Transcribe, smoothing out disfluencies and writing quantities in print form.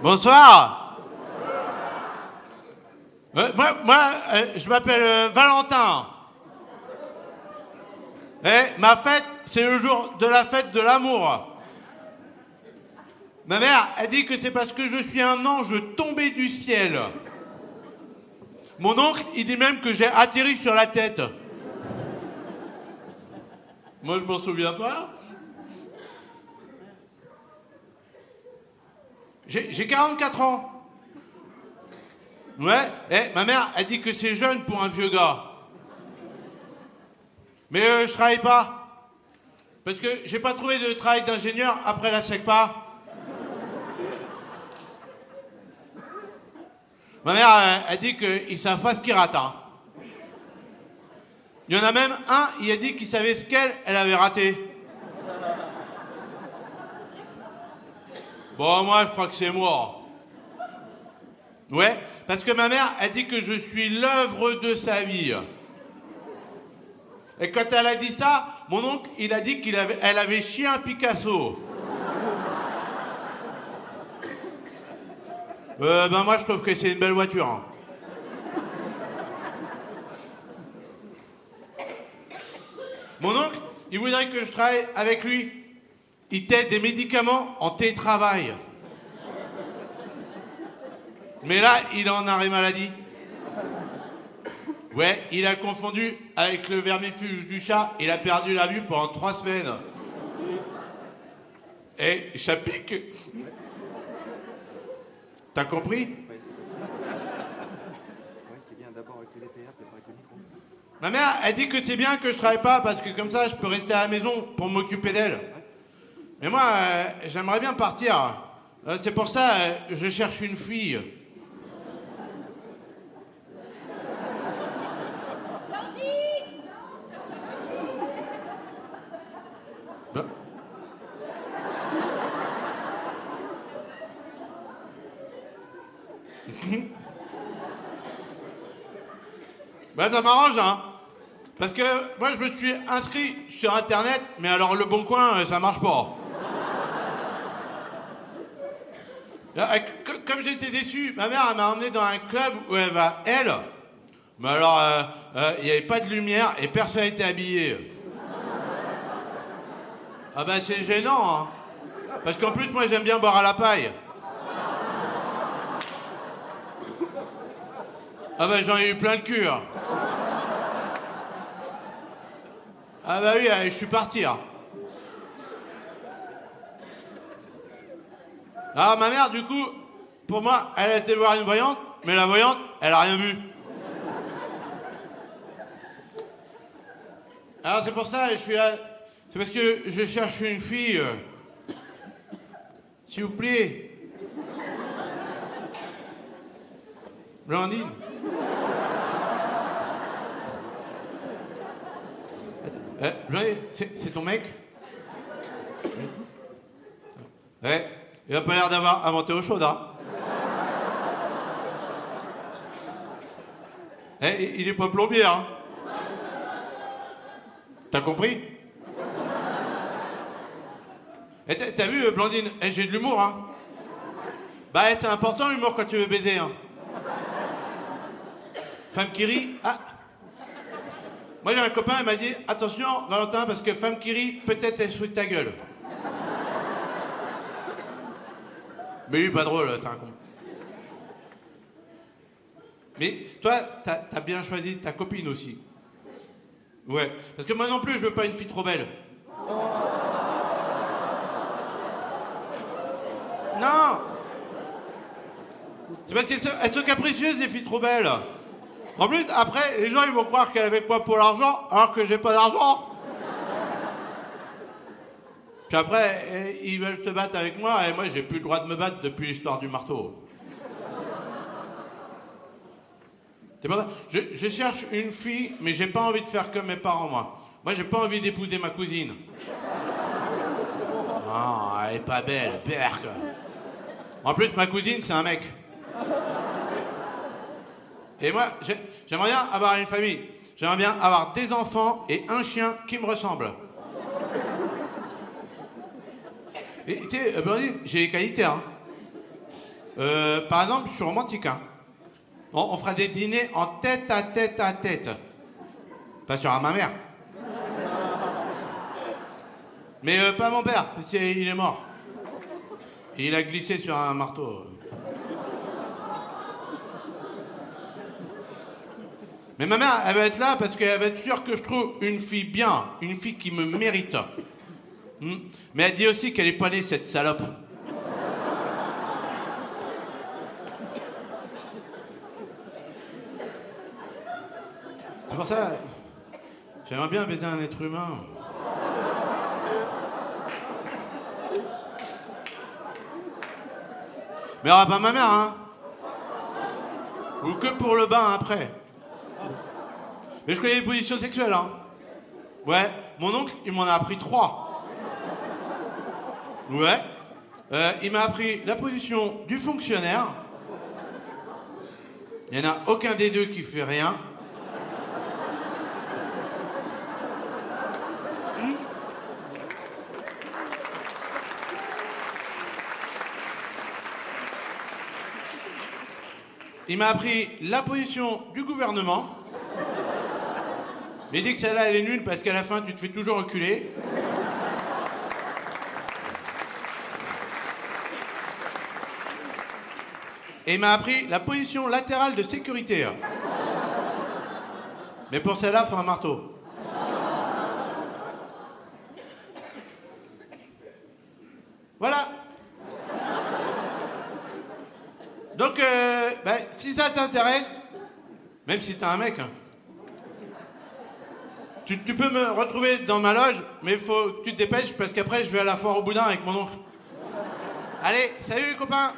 Bonsoir. Je m'appelle Valentin. Et ma fête, c'est le jour de la fête de l'amour. Ma mère, elle dit que c'est parce que je suis un ange tombé du ciel. Mon oncle, il dit même que j'ai atterri sur la tête. Moi, je m'en souviens pas. J'ai 44 ans. Ouais, ma mère, elle dit que c'est jeune pour un vieux gars. Mais je travaille pas. Parce que j'ai pas trouvé de travail d'ingénieur après la SECPA. Ma mère, elle dit qu'ils savent pas ce qu'ils ratent. Hein. Il y en a même un, il a dit qu'il savait ce qu'elle avait raté. Bon, moi, je crois que c'est moi. Ouais, parce que ma mère, elle dit que je suis l'œuvre de sa vie. Et quand elle a dit ça, mon oncle, il a dit qu'elle avait chié un Picasso. Moi, je trouve que c'est une belle voiture. Hein. Mon oncle, il voudrait que je travaille avec lui. Il teste des médicaments en télétravail. Mais là, il en arrêt maladie. Ouais, il a confondu avec le vermifuge du chat. Il a perdu la vue pendant 3 semaines. Et ça pique. T'as compris? Ma mère, elle dit que c'est bien que je travaille pas parce que comme ça, je peux rester à la maison pour m'occuper d'elle. Mais moi, j'aimerais bien partir. C'est pour ça, je cherche une fille. Bah ça m'arrange, hein. Parce que moi, je me suis inscrit sur Internet, mais alors Le Bon Coin, ça marche pas. Comme j'étais déçu, ma mère, elle m'a emmené dans un club où elle va, elle. Mais alors, il n'y avait pas de lumière et personne n'était habillé. Ah bah c'est gênant, hein. Parce qu'en plus, moi, j'aime bien boire à la paille. Ah bah j'en ai eu plein le cul. Hein. Ah bah oui, je suis parti. Hein. Alors ma mère, du coup, pour moi, elle a été voir une voyante, mais la voyante, elle a rien vu. Alors c'est pour ça, je suis là. C'est parce que je cherche une fille. S'il vous plaît. Blandine. Blandine, c'est ton mec? Ouais, il a pas l'air d'avoir inventé eau chaude, hein. Il est pas plombier, hein. T'as compris? T'as vu, Blandine, j'ai de l'humour, hein. Bah, c'est important l'humour quand tu veux baiser, hein. Femme qui rit, ah. Moi j'ai un copain, il m'a dit, attention Valentin, parce que femme qui rit, peut-être elle se fout de ta gueule. Mais lui, pas drôle, t'es un con. Mais toi, t'as bien choisi ta copine aussi. Ouais, parce que moi non plus, je veux pas une fille trop belle. Non. C'est parce qu'elles sont capricieuses, les filles trop belles. En plus, après, les gens, ils vont croire qu'elle est avec moi pour l'argent, alors que j'ai pas d'argent. Puis après, ils veulent se battre avec moi, et moi, j'ai plus le droit de me battre depuis l'histoire du marteau. C'est pour ça, je cherche une fille, mais j'ai pas envie de faire comme mes parents, moi. Moi, j'ai pas envie d'épouser ma cousine. Non, elle est pas belle, perque. En plus, ma cousine, c'est un mec. Et moi, j'aimerais bien avoir une famille. J'aimerais bien avoir des enfants et un chien qui me ressemble. Et tu sais, Blandine, j'ai les qualités, hein. Par exemple, je suis romantique, hein. On fera des dîners en tête à tête à tête. Pas sur ma mère. Mais pas mon père, parce qu'il est mort. Et il a glissé sur un marteau. Mais ma mère, elle va être là parce qu'elle va être sûre que je trouve une fille bien, une fille qui me mérite. Mais elle dit aussi qu'elle est pas née, cette salope. C'est pour ça, j'aimerais bien baiser un être humain. Mais il n'y aura pas ma mère, hein. Ou que pour le bain après. Mais je connais les positions sexuelles, hein. Ouais, mon oncle, il m'en a appris 3. Ouais. Il m'a appris la position du fonctionnaire. Il n'y en a aucun des deux qui fait rien. Il m'a appris la position du gouvernement. Mais il dit que celle-là, elle est nulle parce qu'à la fin, tu te fais toujours reculer. Et il m'a appris la position latérale de sécurité. Mais pour celle-là, il faut un marteau. Voilà. Donc, si ça t'intéresse, même si t'es un mec, hein, tu peux me retrouver dans ma loge, mais il faut que tu te dépêches parce qu'après je vais à la foire au boudin avec mon oncle. Allez, salut les copains!